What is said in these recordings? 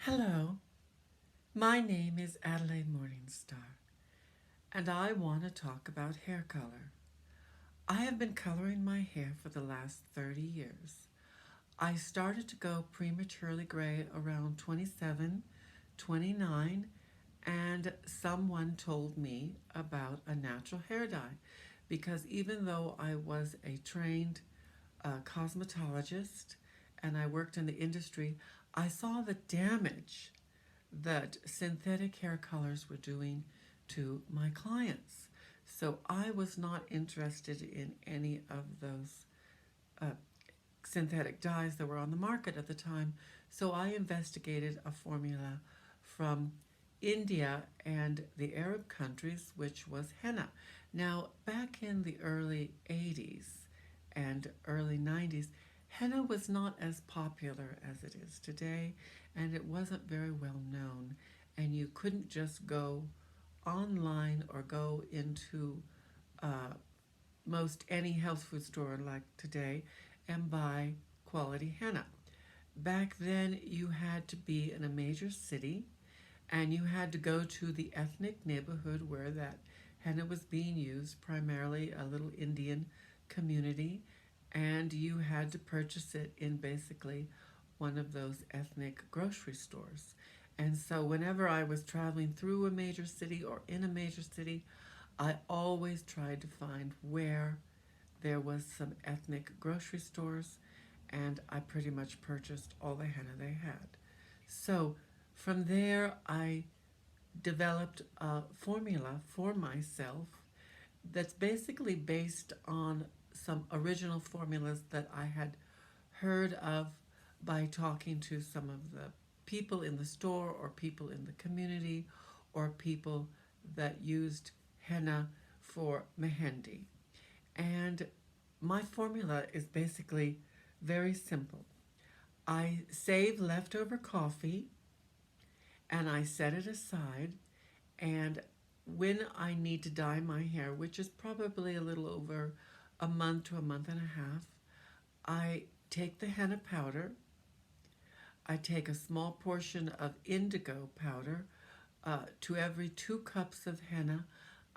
Hello, my name is Adelaide Morningstar, and I want to talk about hair color. I have been coloring my hair for the last 30 years. I started to go prematurely gray around 27, 29, and someone told me about a natural hair dye because even though I was a trained cosmetologist and I worked in the industry, I saw the damage that synthetic hair colors were doing to my clients. So I was not interested in any of those uh, synthetic dyes that were on the market at the time. So I investigated a formula from India and the Arab countries, which was henna. Now, back in the early 80s and early 90s, henna was not as popular as it is today, and it wasn't very well known. And you couldn't just go online or go into uh, most any health food store like today and buy quality henna. Back then, you had to be in a major city and you had to go to the ethnic neighborhood where that henna was being used, primarily a little Indian community, and you had to purchase it in basically one of those ethnic grocery stores. And so, whenever I was traveling through a major city or in a major city, I always tried to find where there was some ethnic grocery stores, and I pretty much purchased all the henna they had. So from there, I developed a formula for myself that's basically based on some original formulas that I had heard of by talking to some of the people in the store or people in the community or people that used henna for mehendi. And my formula is basically very simple. I save leftover coffee and I set it aside. And when I need to dye my hair, which is probably a little over a month to a month and a half, I take the henna powder. I take a small portion of indigo powder. To every 2 cups of henna,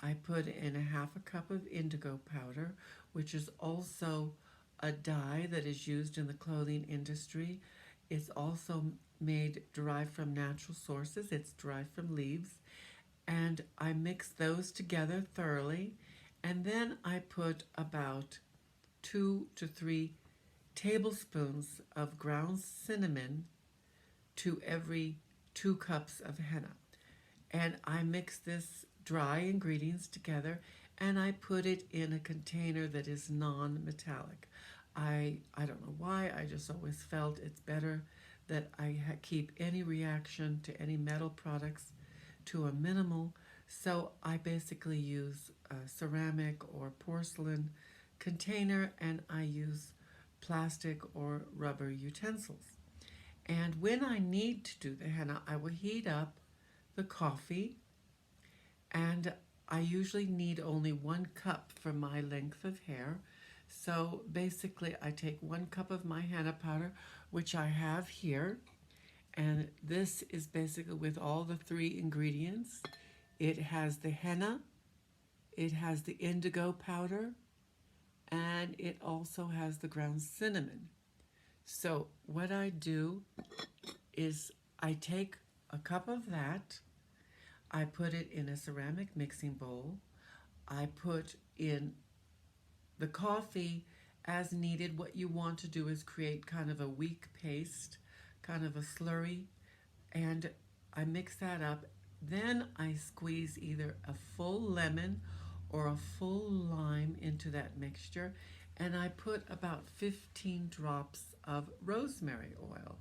I put in a half a cup of indigo powder, which is also a dye that is used in the clothing industry. It's also made derived from natural sources. It's derived from leaves. And I mix those together thoroughly. And then I put about 2 to 3 tablespoons of ground cinnamon to every 2 cups of henna. And I mix this dry ingredients together and I put it in a container that is non-metallic. I don't know why, I just always felt it's better that I keep any reaction to any metal products to a minimal. So I basically use a ceramic or porcelain container and I use plastic or rubber utensils. And when I need to do the henna, I will heat up the coffee, and I usually need only 1 cup for my length of hair. So basically, I take 1 cup of my henna powder, which I have here, and this is basically with all the 3 ingredients. It has the henna, it has the indigo powder, and it also has the ground cinnamon. So what I do is I take a cup of that, I put it in a ceramic mixing bowl, I put in the coffee as needed. What you want to do is create kind of a weak paste, kind of a slurry, and I mix that up. Then I squeeze either a full lemon or a full lime into that mixture, and I put about 15 drops of rosemary oil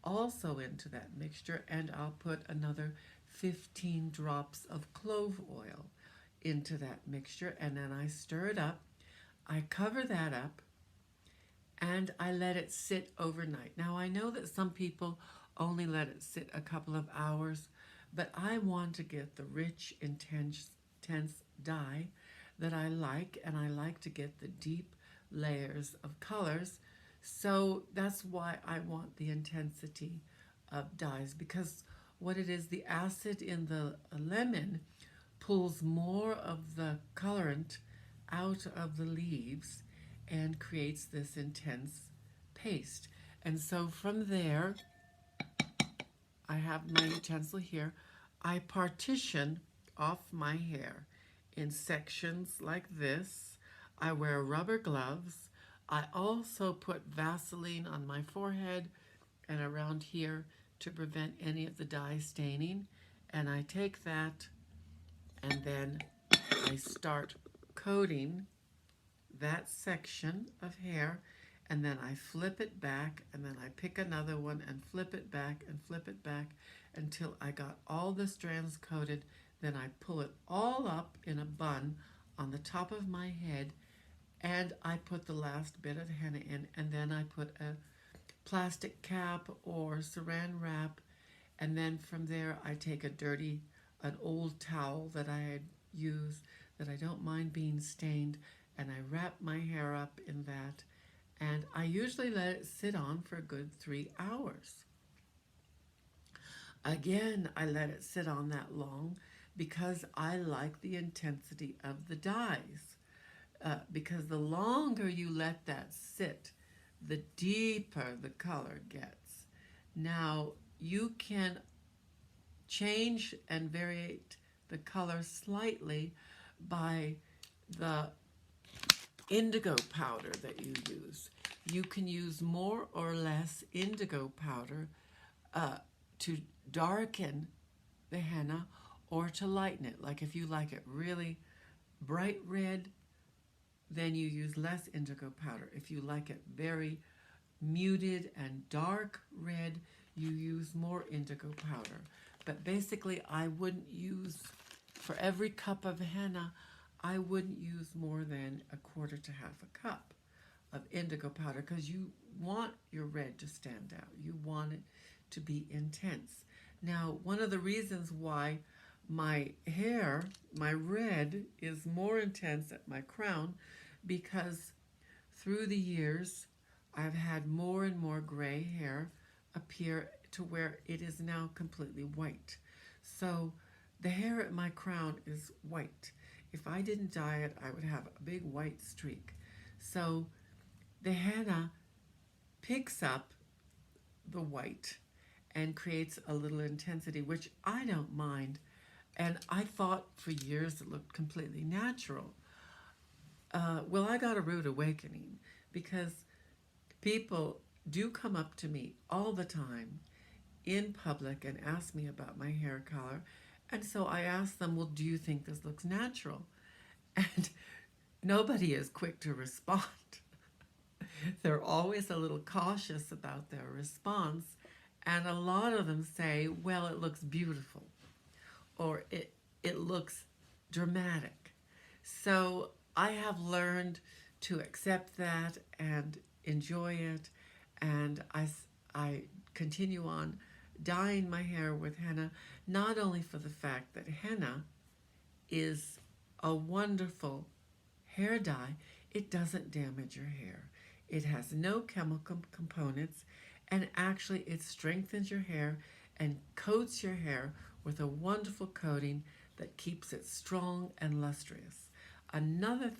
also into that mixture, and I'll put another 15 drops of clove oil into that mixture, and then I stir it up. I cover that up and I let it sit overnight. Now, I know that some people only let it sit a couple of hours, but I want to get the rich, intense dye that I like, and I like to get the deep layers of colors. So that's why I want the intensity of dyes, because what it is, the acid in the lemon pulls more of the colorant out of the leaves and creates this intense paste. And so from there, I have my utensil here. I partition off my hair in sections like this. I wear rubber gloves. I also put Vaseline on my forehead and around here to prevent any of the dye staining. And I take that and then I start coating that section of hair, and then I flip it back, and then I pick another one and flip it back and flip it back until I got all the strands coated. Then I pull it all up in a bun on the top of my head, and I put the last bit of henna in, and then I put a plastic cap or saran wrap, and then from there I take an old towel that I had used that I don't mind being stained, and I wrap my hair up in that, and I usually let it sit on for a good 3 hours. Again, I let it sit on that long because I like the intensity of the dyes. Because the longer you let that sit, the deeper the color gets. Now, you can change and vary the color slightly by the indigo powder that you use. You can use more or less indigo powder to darken the henna or to lighten it. Like if you like it really bright red, then you use less indigo powder. If you like it very muted and dark red, you use more indigo powder. But basically, I wouldn't use, for every cup of henna, I wouldn't use more than a quarter to half a cup of indigo powder, because you want your red to stand out. You want it to be intense. Now, one of the reasons why my hair, my red, is more intense at my crown, because through the years, I've had more and more gray hair appear to where it is now completely white. So the hair at my crown is white. If I didn't dye it, I would have a big white streak. So the henna picks up the white and creates a little intensity, which I don't mind. And I thought for years it looked completely natural. Well, I got a rude awakening, because people do come up to me all the time in public and ask me about my hair color. And so I ask them, well, do you think this looks natural? And nobody is quick to respond. They're always a little cautious about their response. And a lot of them say, well, it looks beautiful, or it looks dramatic. So I have learned to accept that and enjoy it, and I continue on dyeing my hair with henna, not only for the fact that henna is a wonderful hair dye, it doesn't damage your hair. It has no chemical components, and actually it strengthens your hair and coats your hair with a wonderful coating that keeps it strong and lustrous. Another